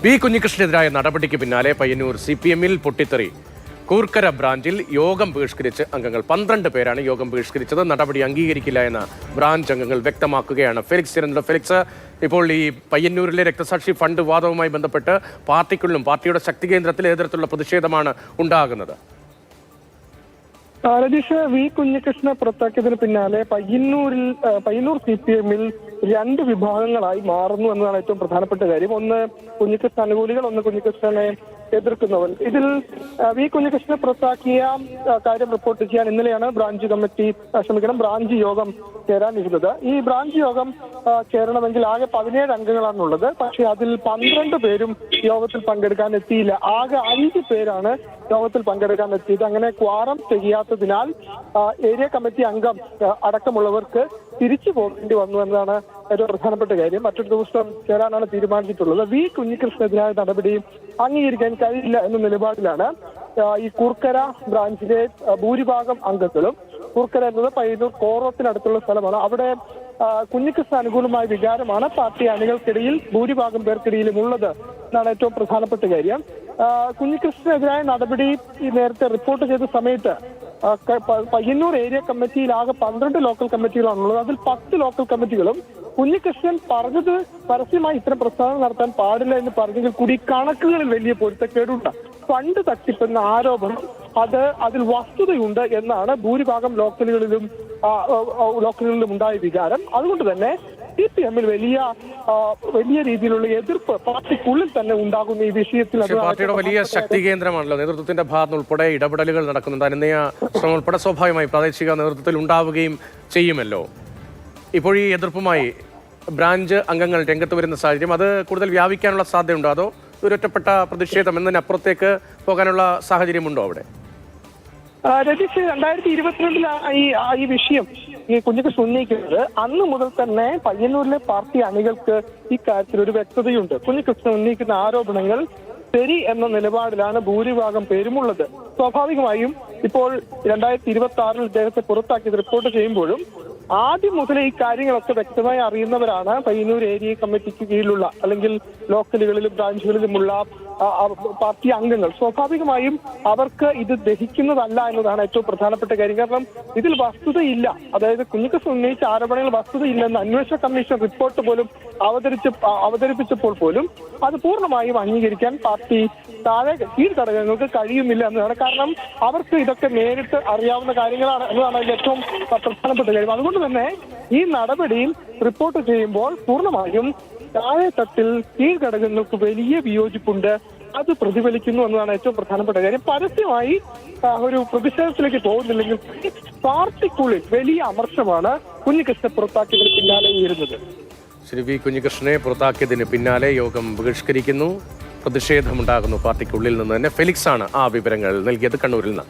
V കുഞ്ഞികൃഷ്ണനെതിരായ നടപടിക്ക് പിന്നാലെ പയ്യന്നൂർ CPM-ൽ പൊട്ടിത്തെറി. കൂർക്കര ബ്രാഞ്ചിൽ യോഗം ബഹിഷ്കരിച്ച് അംഗങ്ങൾ 12 പേരാണ് യോഗം ബഹിഷ്കരിച്ചത്. നടപടി അംഗീകരിക്കില്ല എന്ന് ബ്രാഞ്ച് അംഗങ്ങൾ വ്യക്തമാക്കുകയാണ്. ഫെലിക്സ്, ഇപ്പോൾ ഈ പയ്യന്നൂരിലെ രക്തസാക്ഷി ഫണ്ട് വാദവുമായി ബന്ധപ്പെട്ട് പാർട്ടിക്കുള്ളിലും പാർട്ടിയുടെ ശക്തി കേന്ദ്രത്തിൽ ഏത് തരത്തിലുള്ള പ്രതിഷേധമാണ് ഉണ്ടാകുന്നത്? രതീഷ്, വി കുഞ്ഞികൃഷ്ണനെ പുറത്താക്കിയതിന് പിന്നാലെ പയ്യന്നൂർ CPM-ൽ 2 വിഭാഗങ്ങളായി മാറുന്നു എന്നതാണ് ഏറ്റവും പ്രധാനപ്പെട്ട കാര്യം. ഒന്ന് കുഞ്ഞികൃഷ്ണ അനുകൂലികൾ, ഒന്ന് കുഞ്ഞികൃഷ്ണനെ എതിർക്കുന്നവർ. ഇതിൽ വി കുഞ്ഞികൃഷ്ണനെ പുറത്താക്കിയ കാര്യം റിപ്പോർട്ട് ചെയ്യാൻ ഇന്നലെയാണ് ബ്രാഞ്ച് യോഗം ചേരാനിരുന്നത്. ഈ ബ്രാഞ്ച് യോഗം ചേരണമെങ്കിൽ ആകെ 17 അംഗങ്ങളാണുള്ളത്. പക്ഷേ അതിൽ 12 പേരും യോഗത്തിൽ പങ്കെടുക്കാൻ എത്തിയില്ല. ആകെ 5 പേരാണ് യോഗത്തിൽ പങ്കെടുക്കാൻ എത്തിയത്. അങ്ങനെ ക്വാറം തികയാത്തതിനാൽ ഏരിയ കമ്മിറ്റി അംഗം അടക്കമുള്ളവർക്ക് തിരിച്ചു പോകേണ്ടി വന്നു എന്നതാണ് ഏറ്റവും പ്രധാനപ്പെട്ട കാര്യം. മറ്റൊരു ദിവസം ചേരാനാണ് തീരുമാനിച്ചിട്ടുള്ളത്. വി കുഞ്ഞികൃഷ്ണനെതിരായ നടപടി അംഗീകരിക്കാൻ കഴിയില്ല എന്ന നിലപാടിലാണ് ഈ കൂർക്കര ബ്രാഞ്ചിലെ ഭൂരിഭാഗം അംഗങ്ങളും. കൂർക്കര എന്നത് പയ്യന്നൂർ കോറത്തിനടുത്തുള്ള സ്ഥലമാണ്. അവിടെ കുഞ്ഞികൃഷ്ണ അനുകൂലമായ വികാരമാണ് പാർട്ടി അണികൾക്കിടയിൽ ഭൂരിഭാഗം പേർക്കിടയിലും ഉള്ളത് എന്നാണ് ഏറ്റവും പ്രധാനപ്പെട്ട കാര്യം. കുഞ്ഞികൃഷ്ണനെതിരായ നടപടി നേരത്തെ റിപ്പോർട്ട് ചെയ്ത സമയത്ത് പയ്യന്നൂർ ഏരിയ കമ്മിറ്റിയിൽ ആകെ 12 ലോക്കൽ കമ്മിറ്റികളാണുള്ളത്. അതിൽ 10 ലോക്കൽ കമ്മിറ്റികളും കുഞ്ഞികൃഷ്ണൻ പറഞ്ഞത് പരസ്യമായി ഇത്തരം പ്രസ്താവന നടത്താൻ പാടില്ല എന്ന് പറഞ്ഞെങ്കിൽ കൂടി കണക്കുകളിൽ വലിയ പൊരുത്തക്കേടുണ്ട്. ഫണ്ട് തട്ടിപ്പെന്ന ആരോപണം അതിൽ വസ്തുതയുണ്ട് എന്നാണ് ഭൂരിഭാഗം ലോക്കലുകളിലും ഉണ്ടായ വികാരം. അതുകൊണ്ട് തന്നെ CPM-ൽ വലിയ രീതിയിലുള്ള എതിർപ്പ് പാർട്ടിക്കുള്ളിൽ തന്നെ ഉണ്ടാകുന്ന ഈ വിഷയത്തിൽ. പാർട്ടിയുടെ വലിയ ശക്തി കേന്ദ്രമാണല്ലോ. നേതൃത്വത്തിന്റെ ഭാഗത്ത് ഉൾപ്പെടെ ഇടപെടലുകൾ നടക്കുന്നുണ്ട്. അനന്യ ശ്രമം ഉൾപ്പെടെ സ്വാഭാവികമായി പ്രാദേശിക നേതൃത്വത്തിൽ ഉണ്ടാവുകയും ചെയ്യുമല്ലോ. ഇപ്പോൾ ഈ എതിർപ്പുമായി ബ്രാഞ്ച് അംഗങ്ങൾ രംഗത്ത് വരുന്ന സാഹചര്യം അത് കൂടുതൽ വ്യാപിക്കാനുള്ള സാധ്യതയുണ്ടോ? അതോ ഒരൊറ്റപ്പെട്ട പ്രതിഷേധം എന്നതിനപ്പുറത്തേക്ക് പോകാനുള്ള സാഹചര്യമുണ്ടോ അവിടെ? രതീഷ്, 2022 ഈ വിഷയം ഈ കുഞ്ഞികൃഷ്ണൻ ഉന്നയിക്കുന്നത് അന്ന് മുതൽ തന്നെ പയ്യന്നൂരിലെ പാർട്ടി അണികൾക്ക് ഇക്കാര്യത്തിൽ ഒരു വ്യക്തതയുണ്ട്. കുഞ്ഞികൃഷ്ണൻ ഉന്നയിക്കുന്ന ആരോപണങ്ങൾ ശരി എന്ന നിലപാടിലാണ് ഭൂരിഭാഗം പേരുമുള്ളത്. സ്വാഭാവികമായും ഇപ്പോൾ 2026 ഇദ്ദേഹത്തെ പുറത്താക്കിയത് റിപ്പോർട്ട് ചെയ്യുമ്പോഴും ആദ്യം മുതലേ ഈ കാര്യങ്ങളൊക്കെ വ്യക്തമായി അറിയുന്നവരാണ് പയ്യന്നൂർ ഏരിയ കമ്മിറ്റിക്ക് കീഴിലുള്ള അല്ലെങ്കിൽ ലോക്കലുകളിലും ബ്രാഞ്ചുകളിലുമുള്ള പാർട്ടി അംഗങ്ങൾ. സ്വാഭാവികമായും അവർക്ക് ഇത് ദഹിക്കുന്നതല്ല എന്നതാണ് ഏറ്റവും പ്രധാനപ്പെട്ട കാര്യം. കാരണം ഇതിൽ വസ്തുതയില്ല. അതായത് കുഞ്ഞികൃഷ്ണൻ ഉന്നയിച്ച ആരോപണങ്ങൾ വസ്തുതയില്ലെന്ന് അന്വേഷണ കമ്മീഷൻ റിപ്പോർട്ട് പോലും അവതരിപ്പിച്ചപ്പോൾ പോലും അത് പൂർണ്ണമായും അംഗീകരിക്കാൻ പാർട്ടി കീഴ്ഘടകങ്ങൾക്ക് കഴിയുന്നില്ല എന്നതാണ്. കാരണം അവർക്ക് ഇതൊക്കെ നേരിട്ട് അറിയാവുന്ന കാര്യങ്ങളാണ് എന്നതാണ് അതിൽ ഏറ്റവും പ്രധാനപ്പെട്ട കാര്യം. അതുകൊണ്ട് തന്നെ ഈ നടപടിയിൽ റിപ്പോർട്ട് ചെയ്യുമ്പോൾ പൂർണ്ണമായും താഴെത്തട്ടിൽ കീഴ്ഘടകങ്ങൾക്ക് വലിയ വിയോജിപ്പുണ്ട്. അത് പ്രതിഫലിക്കുന്നു എന്നതാണ് ഏറ്റവും പ്രധാനപ്പെട്ട കാര്യം. പരസ്യമായി ഒരു പ്രതിഷേധത്തിലേക്ക് പോകുന്നില്ലെങ്കിൽ പാർട്ടിക്കുള്ളിൽ വലിയ അമർഷമാണ് കുഞ്ഞികൃഷ്ണനെ പുറത്താക്കിയതിന് പിന്നാലെ ഉയരുന്നത്. ശ്രീ വി കുഞ്ഞികൃഷ്ണനെ പുറത്താക്കിയതിന് പിന്നാലെ യോഗം ബഹിഷ്കരിക്കുന്നു. പ്രതിഷേധമുണ്ടാകുന്നു പാർട്ടിക്കുള്ളിൽ നിന്ന് തന്നെ. ഫെലിക്സ് ആണ് ആ വിവരങ്ങൾ നൽകിയത് കണ്ണൂരിൽ നിന്ന്.